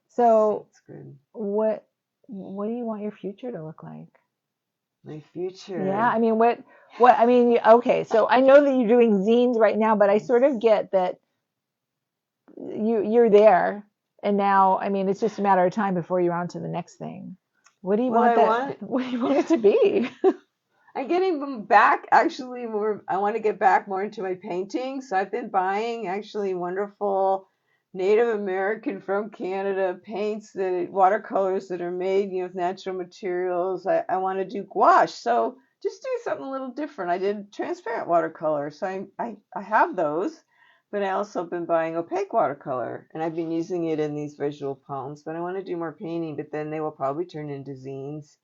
So it's good. what do you want your future to look like? My future. Yeah, I mean, I mean, okay, so I know that you're doing zines right now, but I sort of get that you're there, and now, I mean, it's just a matter of time before you're on to the next thing. What do you want what do you want it to be? I'm getting back actually more. I want to get back more into my painting. So I've been buying actually wonderful Native American from Canada paints, watercolors that are made, with natural materials. I want to do gouache. So just doing something a little different. I did transparent watercolor. So I have those, but I also have been buying opaque watercolor, and I've been using it in these visual poems. But I want to do more painting, but then they will probably turn into zines.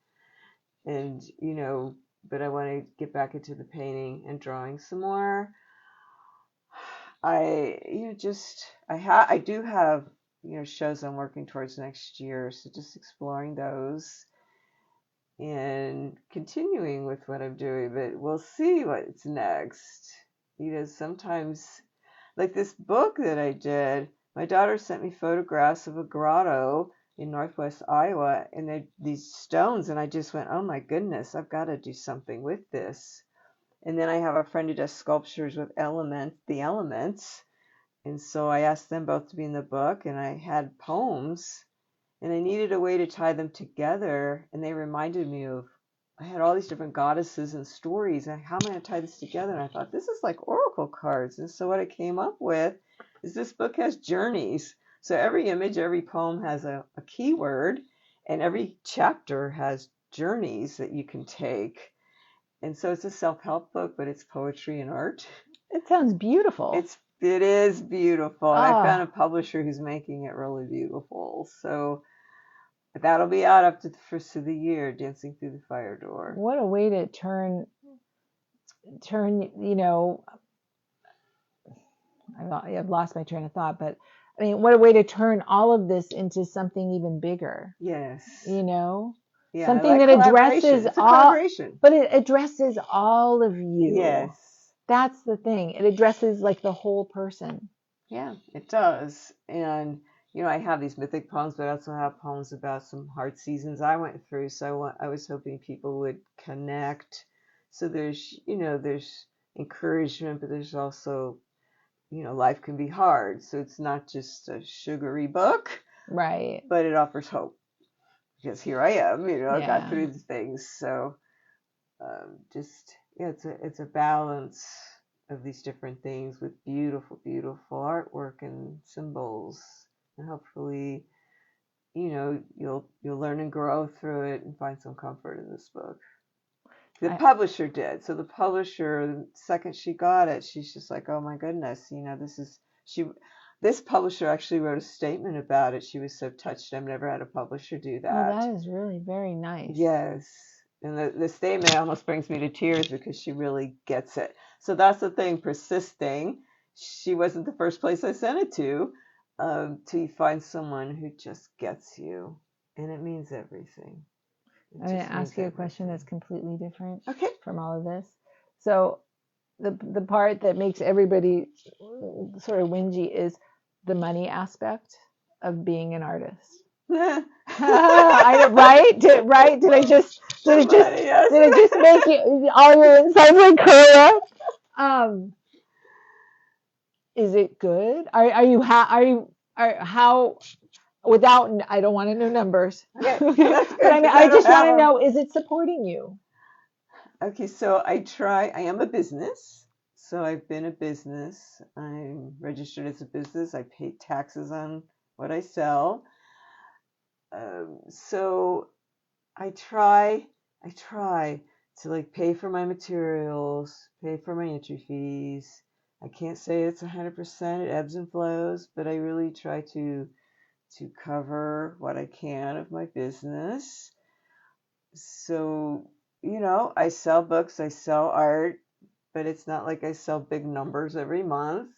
And but I want to get back into the painting and drawing some more. I do have shows I'm working towards next year, so just exploring those and continuing with what I'm doing, but we'll see what's next. Sometimes, like this book that I did, my daughter sent me photographs of a grotto in northwest Iowa, and these stones, and I just went, oh my goodness, I've got to do something with this. And then I have a friend who does sculptures with the elements, and so I asked them both to be in the book, and I had poems, and I needed a way to tie them together, and they reminded me of, I had all these different goddesses and stories, and how am I going to tie this together? And I thought, this is like oracle cards. And so what I came up with is this book has journeys. So every image, every poem has a keyword, and every chapter has journeys that you can take. And so it's a self-help book, but it's poetry and art. It sounds beautiful. It is beautiful. And I found a publisher who's making it really beautiful. So that'll be out up to the first of the year, Dancing Through the Fire Door. What a way to turn, I've lost my train of thought, but I mean, what a way to turn all of this into something even bigger. Yes. Yeah, something that addresses but it addresses all of you. Yes. That's the thing. It addresses like the whole person. Yeah, it does. And I have these mythic poems, but I also have poems about some hard seasons I went through. So I was hoping people would connect. So there's encouragement, but there's also, life can be hard. So it's not just a sugary book. Right. But it offers hope. Because here I am, I got through the things. So it's a balance of these different things with beautiful, beautiful artwork and symbols. And hopefully, you'll learn and grow through it and find some comfort in this book. The publisher did. So the publisher, the second she got it, she's just like, oh my goodness, this publisher actually wrote a statement about it. She was so touched. I've never had a publisher do that. Oh, that is really very nice. Yes. And the statement almost brings me to tears because she really gets it. So that's the thing, persisting. She wasn't the first place I sent it to you find someone who just gets you. And it means everything. I'm going to ask you a question that's completely different from all of this. So the part that makes everybody sort of whingy is the money aspect of being an artist. Right? Did it just make you all your insides like curl up? Is it good? How without, I don't want to know numbers. Okay. But I just want to know, is it supporting you? Okay, so I am a business. So I've been a business. I'm registered as a business. I pay taxes on what I sell. So I try to like pay for my materials, pay for my entry fees. I can't say it's 100%, it ebbs and flows, but I really try to cover what I can of my business. So, I sell books, I sell art, but it's not like I sell big numbers every month.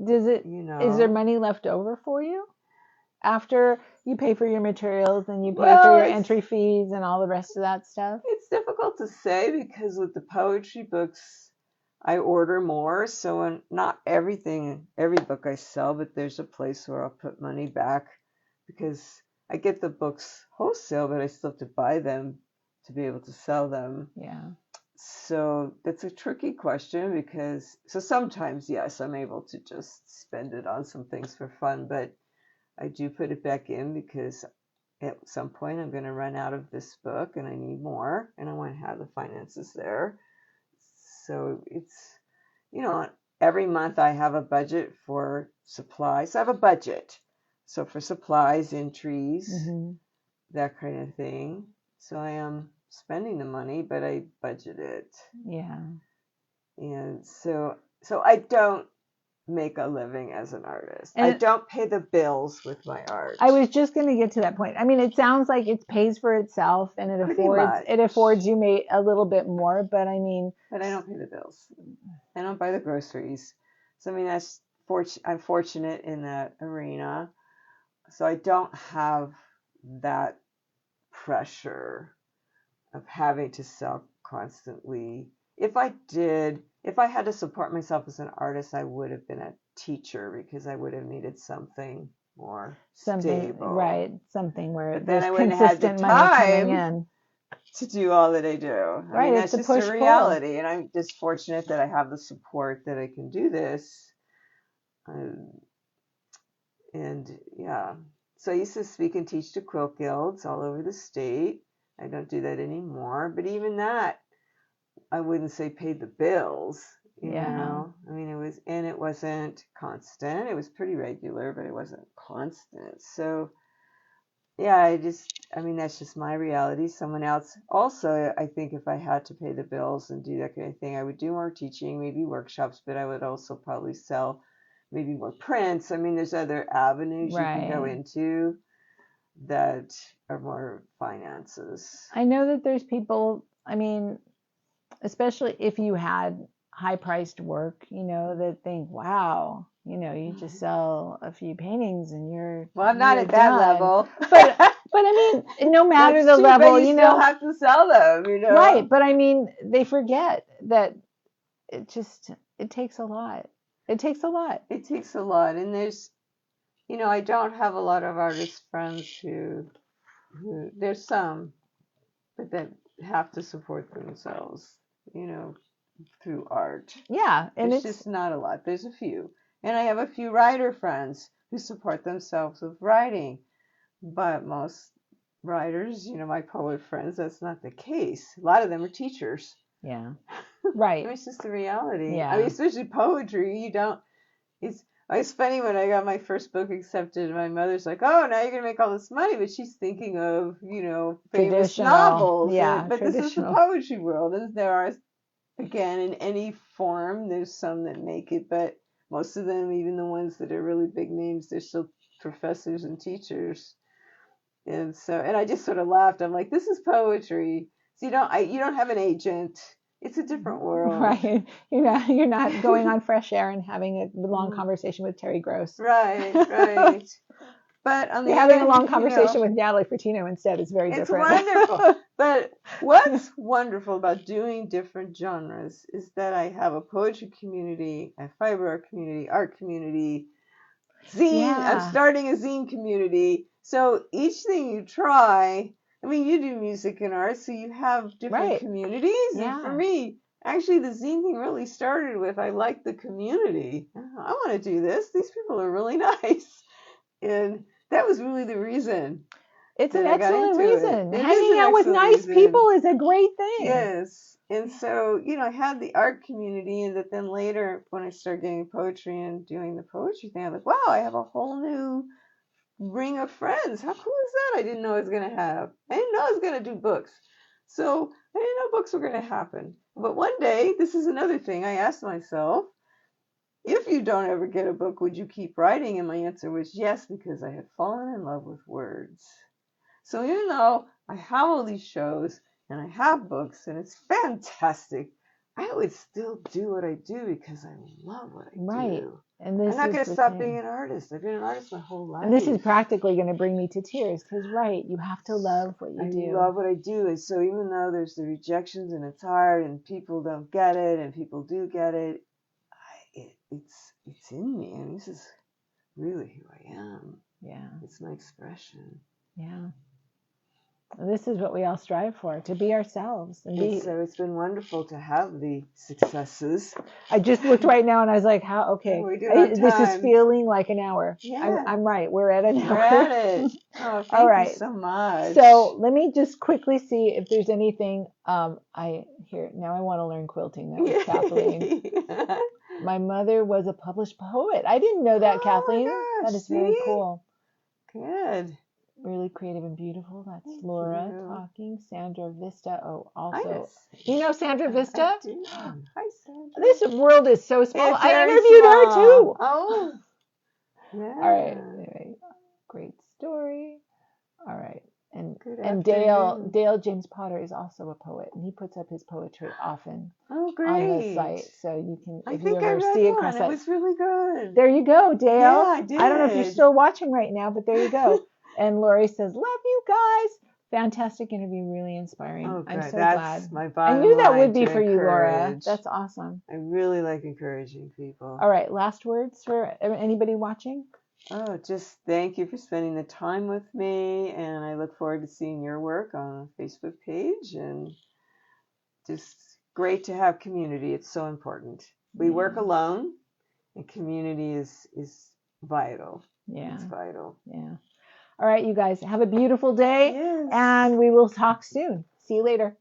Is there money left over for you? After you pay for your materials and you pay for your entry fees and all the rest of that stuff? It's difficult to say because with the poetry books, I order more, so not every book I sell, but there's a place where I'll put money back because I get the books wholesale, but I still have to buy them to be able to sell them. Yeah. So that's a tricky question because sometimes, yes, I'm able to just spend it on some things for fun, but I do put it back in because at some point I'm going to run out of this book and I need more and I want to have the finances there. So it's, every month I have a budget for supplies. I have a budget. So for supplies, entries, that kind of thing. So I am spending the money, but I budget it. Yeah. And so I don't make a living as an artist. And I don't pay the bills with my art. I was just going to get to that point. I mean, it sounds like it pays for itself and it affords you a little bit more, but I mean, but I don't pay the bills. I don't buy the groceries. So I mean, I'm fortunate in that arena. So I don't have that pressure of having to sell constantly. If I had to support myself as an artist, I would have been a teacher because I would have needed something more stable. Right. Something where then I wouldn't have had the time to do all that I do. Right. I mean, that's just a reality. And I'm just fortunate that I have the support that I can do this. And yeah. So I used to speak and teach to quilt guilds all over the state. I don't do that anymore. But even that, I wouldn't say paid the bills. You know? I mean, it wasn't constant. It was pretty regular, but it wasn't constant. So yeah, that's just my reality. Someone else also, I think if I had to pay the bills and do that kind of thing, I would do more teaching, maybe workshops, but I would also probably sell maybe more prints. I mean, there's other avenues you can go into that are more finances. I know that there's people, I mean, especially if you had high-priced work, that think, wow, you just sell a few paintings and you're I'm not at that level. But I mean, no matter the level, but you still have to sell them, Right, but I mean, they forget that it takes a lot. It takes a lot. It takes a lot, and there's, I don't have a lot of artist friends who there's some, but that have to support themselves, through art. Yeah, and it's just not a lot. There's a few, and I have a few writer friends who support themselves with writing, but most writers, my poet friends, that's not the case. A lot of them are teachers. Yeah, right. It's just the reality. Yeah. I mean, especially poetry, it's funny when I got my first book accepted, my mother's like, oh, now you're going to make all this money, but she's thinking of, famous novels. Yeah, but this is the poetry world, and there are, again, in any form, there's some that make it, but most of them, even the ones that are really big names, they're still professors and teachers. And I just sort of laughed. I'm like, this is poetry. So you don't have an agent. It's a different world. Right. You're not going on Fresh Air and having a long conversation with Terry Gross. Right. But on the You're having a long conversation with Natalie Fratino instead. It's very different. It's wonderful. But what's wonderful about doing different genres is that I have a poetry community, a fiberart community, art community, zine. Yeah. I'm starting a zine community. So each thing you try, I mean, you do music and art, so you have different communities. Yeah. And for me, actually, the zine thing really started with, I like the community. I want to do this. These people are really nice. And that was really the reason. It's an excellent reason. Hanging out with nice people is a great thing. Yes. And so, I had the art community, and then later when I started getting poetry and doing the poetry thing, I'm like, wow, I have a whole new ring of friends. How cool is that? I didn't know I was going to have. I didn't know I was going to do books. So I didn't know books were going to happen. But one day, this is another thing I asked myself, if you don't ever get a book, would you keep writing? And my answer was yes, because I had fallen in love with words. So even though I have all these shows and I have books and it's fantastic, I would still do what I do because I love what I Right. do. And this I'm not is going to the stop thing. being an artist. I've been an artist my whole life. And this is practically going to bring me to tears because, right, you have to love what you do. I love what I do. And so even though there's the rejections and it's hard and people don't get it and people do get it, it's in me. And this is really who I am. Yeah. It's my expression. Yeah. And this is what we all strive for, to be ourselves. And so it's been wonderful to have the successes. I just looked right now and I was like, how, okay, this is feeling like an hour. Yeah. I'm right. We're at an hour. We're at it. Oh, thank you so much. So let me just quickly see if there's anything now I want to learn quilting. That was Kathleen. My mother was a published poet. I didn't know that, Kathleen. Gosh, that is very cool. Good. Really creative and beautiful. That's Laura talking. Sandra Vista. Oh, also. Hi, You know Sandra Vista? I do. Hi, Sandra. This world is so small. It's I interviewed her too. Oh. Yeah. All right. Anyway, great story. All right. And Dale James Potter is also a poet, and he puts up his poetry often on the site, so you can if you ever see it cross. It was really good. There you go, Dale. Yeah, I did. I don't know if you're still watching right now, but there you go. And Lori says, "Love you guys. Fantastic interview, really inspiring. Oh, I'm so glad. My I knew that would be for you, Laura. That's awesome. I really like encouraging people. All right, last words for anybody watching. Oh, just thank you for spending the time with me, and I look forward to seeing your work on the Facebook page, and just great to have community. It's so important. We work alone, and community is vital. Yeah. It's vital. Yeah. All right, you guys, have a beautiful day, Yes. and we will talk soon. See you later.